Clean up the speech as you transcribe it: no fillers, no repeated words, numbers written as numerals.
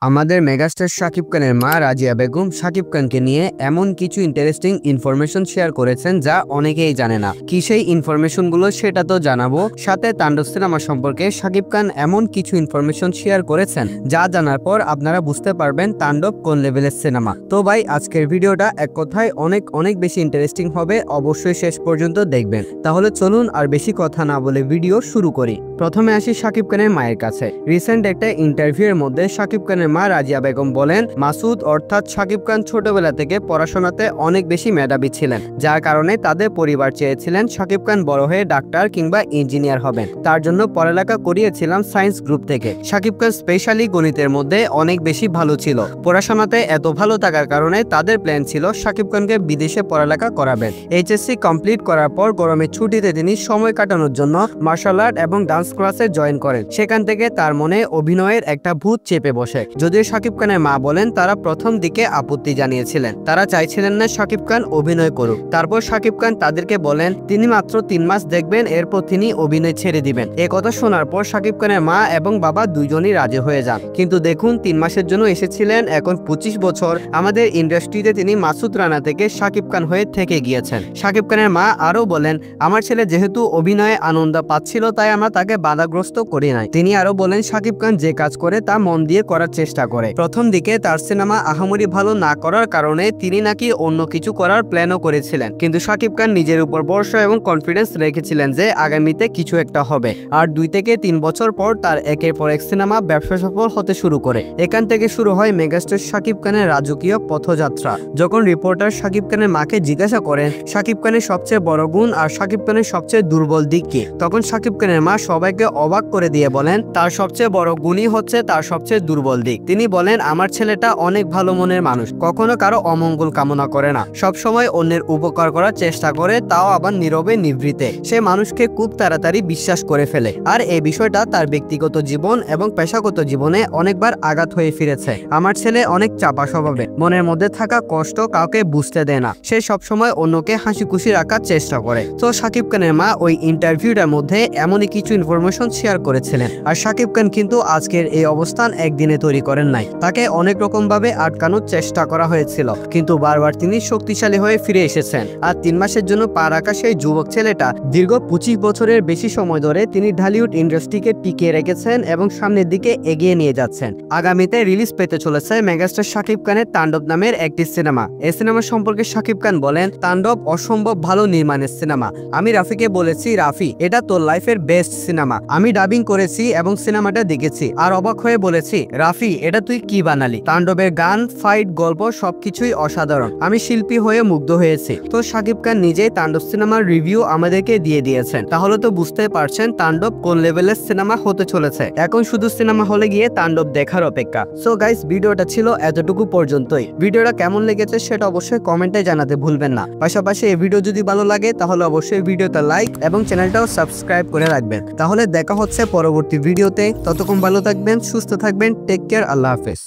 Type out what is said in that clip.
আমাদের মেগাস্টার শাকিব খানের মা রাজিয়া বেগম শাকিব খানকে নিয়ে এমন কিছু ইন্টারেস্টিং ইনফরমেশন শেয়ার করেছেন যা অনেকেই জানে না। কি সেই ইনফরমেশনগুলো সেটা তো জানাবো, সাথে তাণ্ডব সিনেমা সম্পর্কে শাকিব খান এমন কিছু ইনফরমেশন শেয়ার করেছেন যা জানার পর আপনারা বুঝতে পারবেন তাণ্ডব কোন লেভেলের সিনেমা। তো ভাই আজকের ভিডিওটা এক কথায় অনেক বেশি ইন্টারেস্টিং হবে, অবশ্যই শেষ পর্যন্ত দেখবেন। তাহলে চলুন আর বেশি কথা না বলে ভিডিও শুরু করি। প্রথমে আসি শাকিব খানের মায়ের কাছে। রিসেন্ট একটা ইন্টারভিউ এর মধ্যে শাকিব খানের মা রাজিয়া বেগম বলেন, মাসুদ অর্থাৎ শাকিব খান ছোটবেলা থেকে পড়াশোনাতে অনেক বেশি মেধাবী ছিলেন, যার কারণে তাদের পরিবার চেয়েছিলেন শাকিব খান বড় হয়ে ডাক্তার কিংবা ইঞ্জিনিয়ার হবেন। তার জন্য পড়ালেখা করিয়েছিলাম সায়েন্স গ্রুপ থেকে। শাকিব খান স্পেশালি গণিতের মধ্যে অনেক বেশি ভালো ছিল। পড়াশোনাতে এত ভালো থাকার কারণে তাদের প্ল্যান ছিল শাকিব খানকে বিদেশে পড়ালেখা করাবেন। এইচএসসি কমপ্লিট করার পর গরমের ছুটিতে তিনি সময় কাটানোর জন্য মার্শাল আর্ট এবং ডান্স ক্লাসে জয়েন করেন। সেখান থেকে তার মনে অভিনয়ের একটা ভূত চেপে বসে। যদিও শাকিব খানের মা বলেন তারা প্রথম দিকে আপত্তি জানিয়েছিলেন, তারা চাইছিলেন না শাকিব খান অভিনয় করুক। তারপর শাকিব খান তাদেরকে বলেন তিনি মাত্র 3 মাস দেখবেন, এরপর তিনি অভিনয় ছেড়ে দিবেন। এ কথা শোনার পর শাকিব খানের মা এবং বাবা দুইজনই রাজি হয়ে যান। কিন্তু দেখুন 3 মাসের জন্য এসেছিলেন, এখন 25 বছর আমাদের ইন্ডাস্ট্রিতে তিনি মাসুদ রানা থেকে শাকিব খান হয়ে থেকে গিয়েছেন। শাকিব খানের মা আরো বলেন, আমার ছেলে যেহেতু অভিনয়ে আনন্দ পাচ্ছিল তাই আমরা তাকে বাধাগ্রস্ত করি নাই। তিনি আরো বলেন শাকিব খান যে কাজ করে তা মন দিয়ে করার চেষ্টা করে। প্রথম দিকে তার সিনেমা আহামরি ভালো না করার কারণে তিনি নাকি অন্য কিছু করার প্ল্যানও করেছিলেন, কিন্তু শাকিব খান নিজের উপর ভরসা এবং কনফিডেন্স রেখেছিলেন যে আগামীতে কিছু একটা হবে। আর 2 থেকে 3 বছর পর তার একের পর এক সিনেমা ব্যবসা সফল হতে শুরু করে। এখান থেকে শুরু হয় মেগাস্টার শাকিব খানের রাজকীয় পথযাত্রা। যখন রিপোর্টার শাকিব খানের মাকে জিজ্ঞাসা করেন শাকিব খানের সবচেয়ে বড় গুণ আর শাকিব খানের সবচেয়ে দুর্বল দিক কি, তখন শাকিব খানের মা সবাইকে অবাক করে দিয়ে বলেন তার সবচেয়ে বড় গুণই হচ্ছে তার সবচেয়ে দুর্বল দিক। তিনি বলেন আমার ছেলেটা অনেক ভালো মনের মানুষ, কখনো কারো অমঙ্গল কামনা করে না, সব সময় অন্যের উপকার করার চেষ্টা করে, তাও আবার নীরবে নিভৃতে। সে মানুষকে খুব তাড়াতাড়ি বিশ্বাস করে ফেলে। আর এই বিষয়টা তার ব্যক্তিগত জীবন এবং পেশাগত জীবনে অনেকবার আঘাত হয়ে ফিরেছে। আমার ছেলে অনেক চাপা স্বভাবের, মনের মধ্যে থাকা কষ্ট কাউকে বুঝতে দেয় না, সে সবসময় অন্যকে হাসি খুশি রাখার চেষ্টা করে। তো শাকিব খানের মা ওই ইন্টারভিউটার মধ্যে এমনই কিছু ইনফরমেশন শেয়ার করেছিলেন। আর শাকিব খান কিন্তু আজকের এই অবস্থান একদিনে তৈরি করেন নাই, তাকে অনেক রকম ভাবে আটকানোর চেষ্টা করা হয়েছিল, কিন্তু বারবার তিনি শক্তিশালী হয়ে ফিরে এসেছেন। আর 3 মাসের জন্য পা রাখা সেই যুবক ছেলেটা দীর্ঘ 25 বছরের বেশি সময় ধরে তিনি ঢালিউড ইন্ডাস্ট্রিকে টিকিয়ে রেখেছেন এবং সামনের দিকে এগিয়ে নিয়ে যাচ্ছেন। আগামীতে রিলিজ পেতে চলেছে মেগাস্টার শাকিব খানের তাণ্ডব নামের একটি সিনেমা। এই সিনেমা সম্পর্কে শাকিব খান বলেন, তাণ্ডব অসম্ভব ভালো নির্মাণের সিনেমা। আমি রাফিকে বলেছি, রাফি এটা তোর লাইফের বেস্ট সিনেমা। আমি ডাবিং করেছি এবং সিনেমাটা দেখেছি আর অবাক হয়ে বলেছি, রাফি এটা তুই কি বানালি। তাণ্ডবের গান, ফাইট, গল্প সবকিছুই অসাধারণ, আমি শিল্পী হয়ে মুগ্ধ হয়েছি। তো শাকিব খান নিজেই তাণ্ডব সিনেমার রিভিউ আমাদেরকে দিয়ে দিয়েছেন, তাহলে তো বুঝতে পারছেন তাণ্ডব কোন লেভেলের সিনেমা হতে চলেছে। এখন শুধু সিনেমা হলে গিয়ে তাণ্ডব দেখার অপেক্ষা। সো গাইস, ভিডিওটা ছিল এতটুকু পর্যন্তই। ভিডিওটা কেমন লেগেছে সেটা অবশ্যই কমেন্টে জানাতে ভুলবেন না। পাশাপাশি এই ভিডিও যদি ভালো লাগে তাহলে অবশ্যই ভিডিওটা লাইক এবং চ্যানেলটাও সাবস্ক্রাইব করে রাখবেন। তাহলে দেখা হচ্ছে পরবর্তী ভিডিওতে। ততক্ষণ ভালো থাকবেন, সুস্থ থাকবেন, টেক কেয়ার, আল্লাহ হাফেজ।